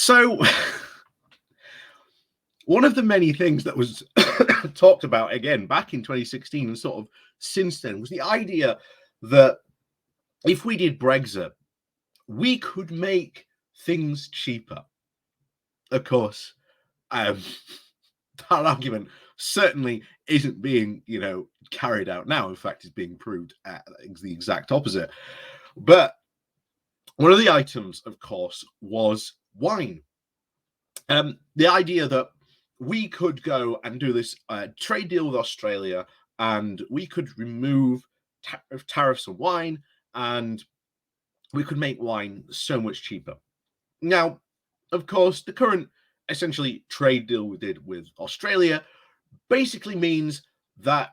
So, one of the many things that was talked about again back in 2016 and sort of since then was the idea that if we did Brexit, we could make things cheaper. Of course, um, that argument certainly isn't being, carried out now. In fact, it's being proved the exact opposite. But one of the items, of course, was wine. The idea that we could go and do this trade deal with Australia, and we could remove tariffs on wine, and we could make wine so much cheaper. Now, of course, the current essentially trade deal we did with Australia basically means that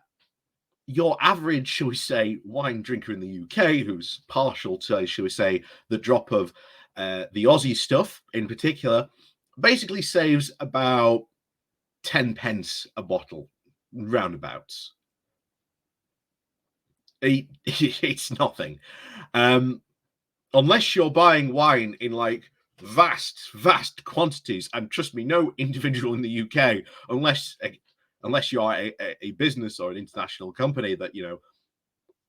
your average, shall we say, wine drinker in the UK, who's partial to, shall we say, the drop of the Aussie stuff in particular, basically saves about 10 pence a bottle, roundabouts. It's nothing. Unless you're buying wine in like vast quantities, and trust me, no individual in the UK, unless you are a business or an international company that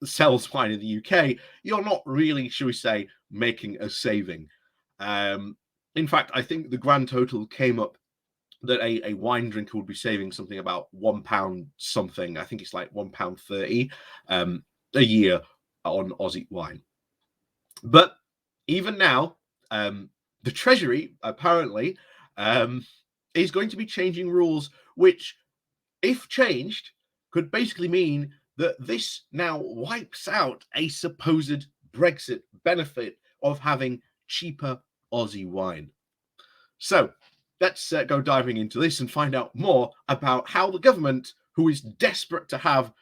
sells wine in the UK, you're not really, shall we say, making a saving. In fact, I think the grand total came up that a wine drinker would be saving something about £1 something. I think it's like £1.30 a year on Aussie wine. But even now, the Treasury apparently is going to be changing rules, which, if changed, could basically mean that this now wipes out a supposed Brexit benefit of having cheaper Aussie wine. So let's go diving into this and find out more about how the government, who is desperate to have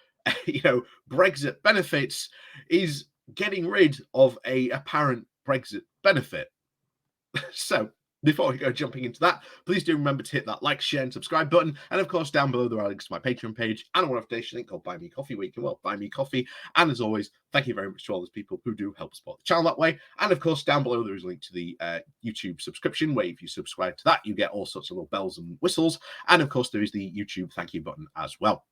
Brexit benefits, is getting rid of a apparent Brexit benefit. So before we go jumping into that, please do remember to hit that like, share, and subscribe button. And of course, down below there are links to my Patreon page and a one-off link called Buy Me Coffee, where you can buy me coffee. And as always, thank you very much to all those people who do help support the channel that way. And of course, down below there is a link to the YouTube subscription, where if you subscribe to that, you get all sorts of little bells and whistles. And of course, there is the YouTube thank you button as well.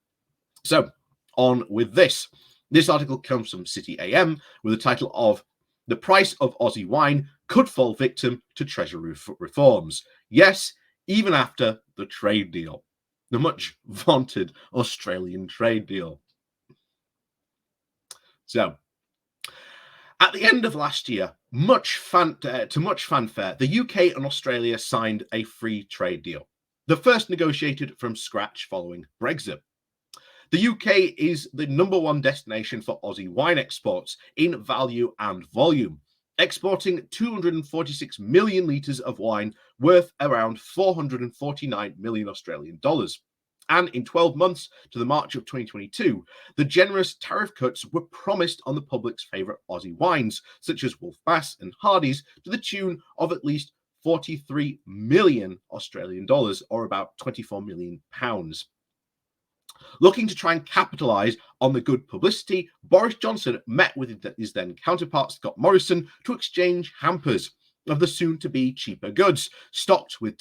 So on with this. This article comes from City AM with the title of "The Price of Aussie Wine Could Fall Victim to Treasury Reforms. Yes, even after the trade deal." The much vaunted Australian trade deal. So, at the end of last year, to much fanfare, the UK and Australia signed a free trade deal, the first negotiated from scratch following Brexit. The UK is the #1 destination for Aussie wine exports in value and volume, exporting 246 million litres of wine worth around 449 million Australian dollars. And in 12 months to the March of 2022, the generous tariff cuts were promised on the public's favourite Aussie wines, such as Wolf Bass and Hardy's, to the tune of at least 43 million Australian dollars, or about 24 million pounds. Looking to try and capitalise on the good publicity, Boris Johnson met with his then counterpart Scott Morrison to exchange hampers of the soon-to-be cheaper goods, stocked with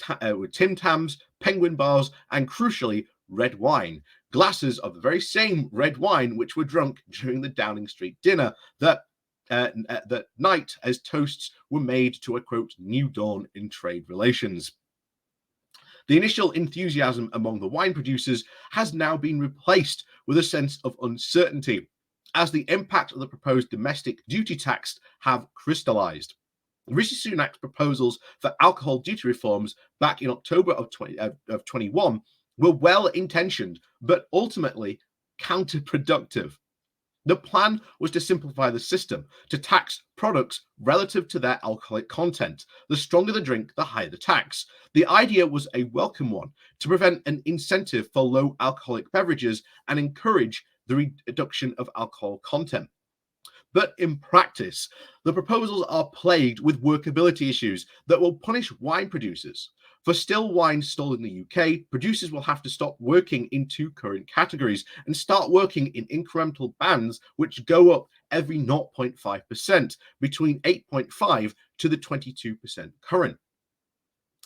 Tim Tams, Penguin bars, and crucially, red wine. Glasses of the very same red wine which were drunk during the Downing Street dinner that night, as toasts were made to a, quote, new dawn in trade relations. The initial enthusiasm among the wine producers has now been replaced with a sense of uncertainty, as the impact of the proposed domestic duty tax have crystallised. Rishi Sunak's proposals for alcohol duty reforms back in October of 21 were well-intentioned, but ultimately counterproductive. The plan was to simplify the system, to tax products relative to their alcoholic content. The stronger the drink, the higher the tax. The idea was a welcome one, to prevent an incentive for low alcoholic beverages and encourage the reduction of alcohol content. But in practice, the proposals are plagued with workability issues that will punish wine producers. For still wines stolen in the UK, producers will have to stop working in two current categories and start working in incremental bands which go up every 0.5%, between 8.5 to the 22% current.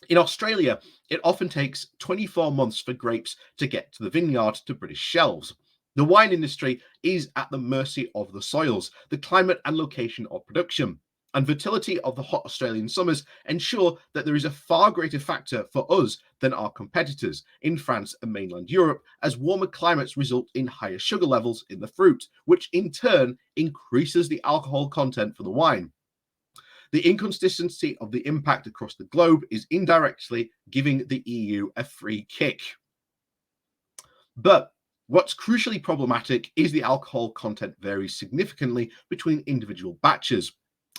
In Australia, it often takes 24 months for grapes to get to the vineyard to British shelves. The wine industry is at the mercy of the soils, the climate and location of production. And fertility of the hot Australian summers ensure that there is a far greater factor for us than our competitors in France and mainland Europe, as warmer climates result in higher sugar levels in the fruit, which in turn increases the alcohol content for the wine. The inconsistency of the impact across the globe is indirectly giving the EU a free kick. But what's crucially problematic is the alcohol content varies significantly between individual batches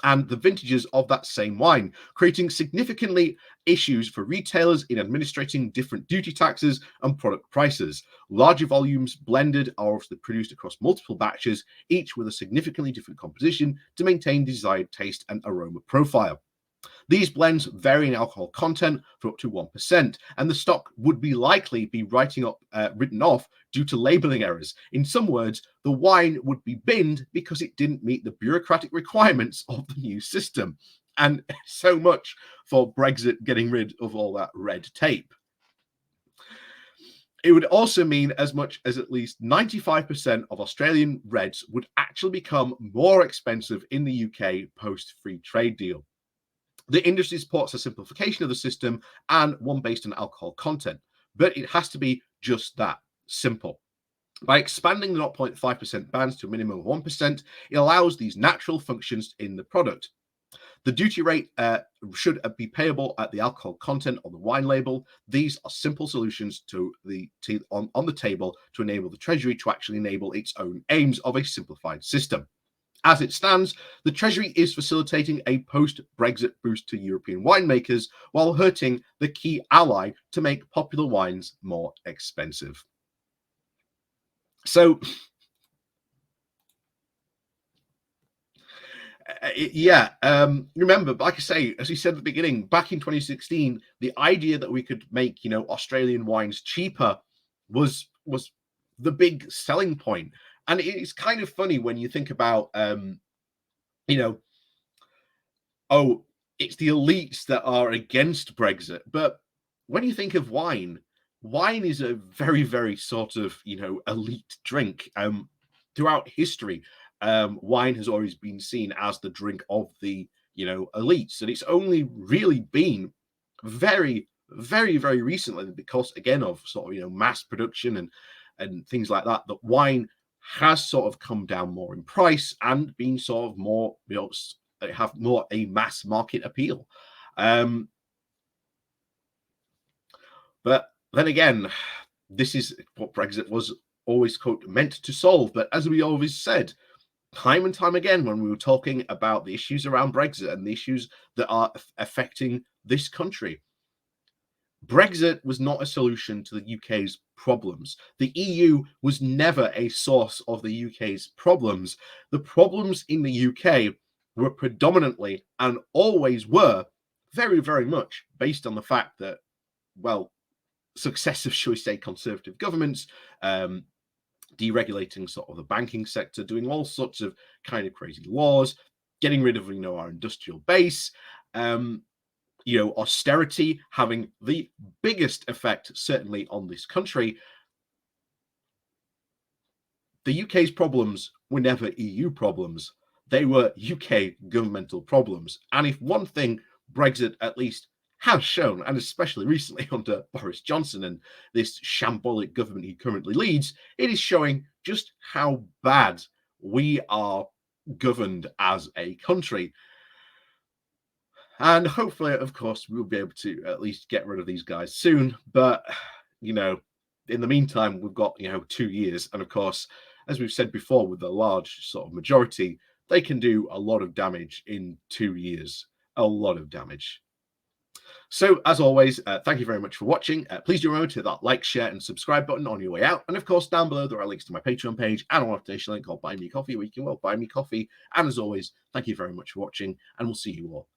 and the vintages of that same wine, creating significantly issues for retailers in administrating different duty taxes and product prices. Larger volumes blended are obviously produced across multiple batches, each with a significantly different composition to maintain desired taste and aroma profile. These blends vary in alcohol content for up to 1%, and the stock would be likely be written off due to labeling errors. In some words, the wine would be binned because it didn't meet the bureaucratic requirements of the new system. And so much for Brexit getting rid of all that red tape. It would also mean as much as at least 95% of Australian reds would actually become more expensive in the UK post free trade deal. The industry supports a simplification of the system and one based on alcohol content, but it has to be just that simple. By expanding the 0.5% bans to a minimum of 1%, it allows these natural functions in the product. The duty rate should be payable at the alcohol content on the wine label. These are simple solutions on the table to enable the Treasury to actually enable its own aims of a simplified system. As it stands, the Treasury is facilitating a post-Brexit boost to European winemakers while hurting the key ally to make popular wines more expensive. So, remember, like I say, as we said at the beginning, back in 2016, the idea that we could make, Australian wines cheaper was the big selling point. And it's kind of funny when you think about, you know, oh, it's the elites that are against Brexit. But when you think of wine, wine is a very, very sort of, elite drink. Throughout history, wine has always been seen as the drink of the, elites. And it's only really been very, very, very recently because, again, of sort of, mass production and things like that, that wine has sort of come down more in price and been sort of more, have more a mass market appeal. But then again, this is what Brexit was always meant to solve. But as we always said, time and time again, when we were talking about the issues around Brexit and the issues that are affecting this country, Brexit was not a solution to the UK's problems. The EU was never a source of the UK's problems. The problems in the UK were predominantly and always were very, very much based on the fact that, well, successive, shall we say, conservative governments, deregulating sort of the banking sector, doing all sorts of kind of crazy laws, getting rid of, our industrial base, austerity having the biggest effect, certainly on this country. The UK's problems were never EU problems. They were UK governmental problems. And if one thing Brexit at least has shown, and especially recently under Boris Johnson and this shambolic government he currently leads, it is showing just how bad we are governed as a country. And hopefully, of course, we'll be able to at least get rid of these guys soon. But, in the meantime, we've got, 2 years. And of course, as we've said before, with the large sort of majority, they can do a lot of damage in 2 years. A lot of damage. So, as always, thank you very much for watching. Please do remember to hit that like, share, and subscribe button on your way out. And of course, down below, there are links to my Patreon page and an affiliation link called Buy Me Coffee, where you can, buy me coffee. And as always, thank you very much for watching, and we'll see you all